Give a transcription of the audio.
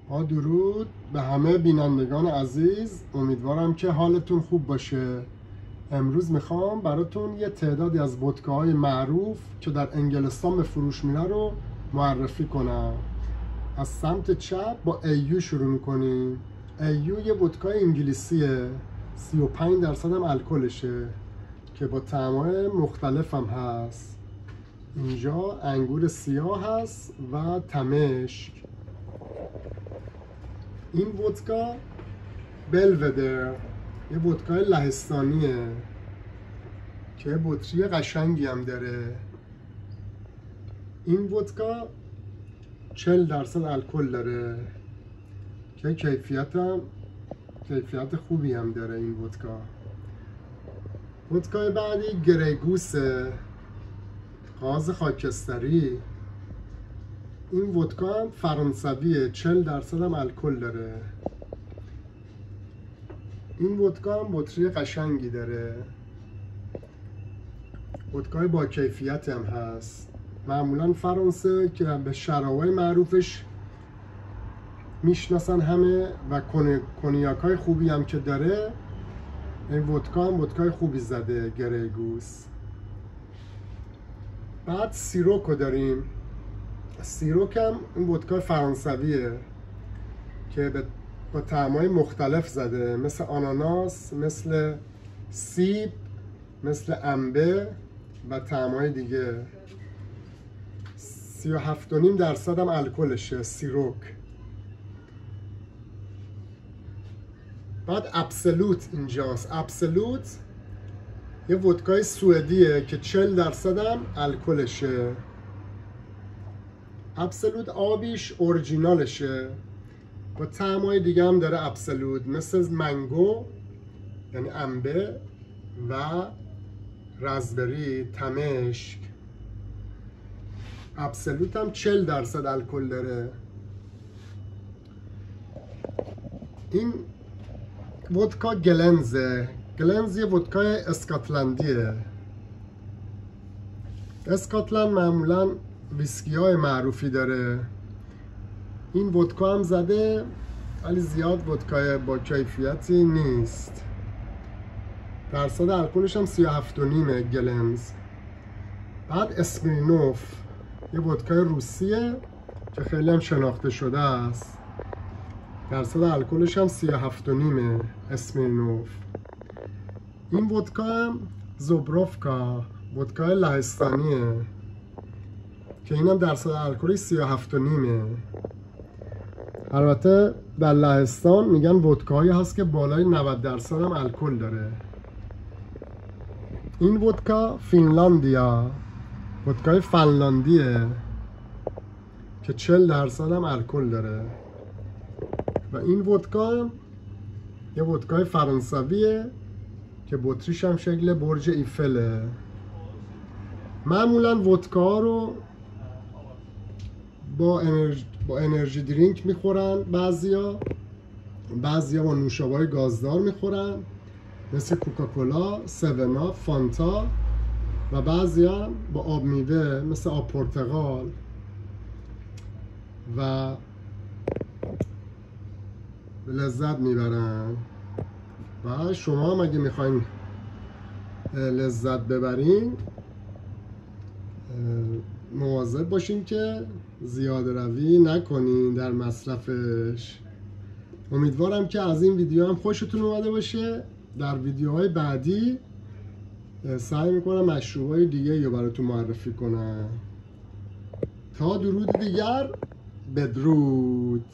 با درود به همه بینندگان عزیز، امیدوارم که حالتون خوب باشه. امروز میخوام براتون یه تعدادی از ودکاهای معروف که در انگلستان به فروش میره رو معرفی کنم. از سمت چپ با ایو شروع میکنیم. ایو یه ودکای انگلیسیه، 35% هم الکلشه که با طعم‌های مختلف هم هست. اینجا انگور سیاه هست و تمشک. این ودکا بلودر یه ودکای لهستانیه که بطری قشنگی هم داره. این ودکا 40% الکل داره که کیفیت خوبی هم داره. این ودکای بعدی گریگوسه، غاز خاکستری. این ودکا هم فرانسویه، 40% هم الکل داره. این ودکا هم بطری قشنگی داره، ودکای با کیفیت هم هست. معمولا فرانسه که به شرابای معروفش میشناسن همه و کنیاکای خوبی هم که داره. این ودکا هم ودکای خوبی زده، گریگوس. بعد سیروکو داریم. سیروک هم این ودکای فرانسویه که با طعم‌های مختلف زده، مثل آناناس، مثل سیب، مثل انبه و طعم‌های دیگه. 37.5% هم الکلشه سیروک. بعد ابسولوت اینجاست. ابسولوت یه ودکای سوئدیه که 40% هم الکلشه. ابسولوت آبیش اورجینالشه، با طعم‌های دیگه هم داره ابسولوت، مثل منگو یعنی انبه و رزبری، تمشک. ابسولوت هم 40% الکل داره. این ودکا گلنزه. گلنز یه ودکای اسکاتلندیه. اسکاتلند معمولا ویسکی های معروفی داره. این ودکا هم زده ولی زیاد ودکای با کیفیتی نیست. درصد الکلش هم 37.5 گلنز. بعد اسمیرنوف یه ودکای روسیه که خیلی هم شناخته شده است. درصد الکلش هم 37.5 اسمیرنوف. این ودکا هم زوبروفکا، ودکای لهستانیه که اینم درصد الکلش 37.5. البته در لهستان میگن ودکاهایی هست که بالای 90% هم الکل داره. این ودکا فینلاندیا، ودکای فنلاندیه که 40% هم الکل داره. و این ودکا یه ودکای فرانسویه که بطریش هم شکل برج ایفله. معمولا ودکا رو با انرژی درینک میخورن، بعضیا با نوشابه‌های گازدار میخورن مثل کوکاکولا، 7 فانتا، و بعضیا با آب میوه مثل آب پرتقال. و لذت میبرن. و شما هم اگه میخواین لذت ببرین مواظب باشین که زیاده روی نکنین در مصرفش. امیدوارم که از این ویدیو هم خوشتون اومده باشه. در ویدیوهای بعدی سعی میکنم مشروبای دیگه رو براتون معرفی کنم. تا درود دیگر، بدرود.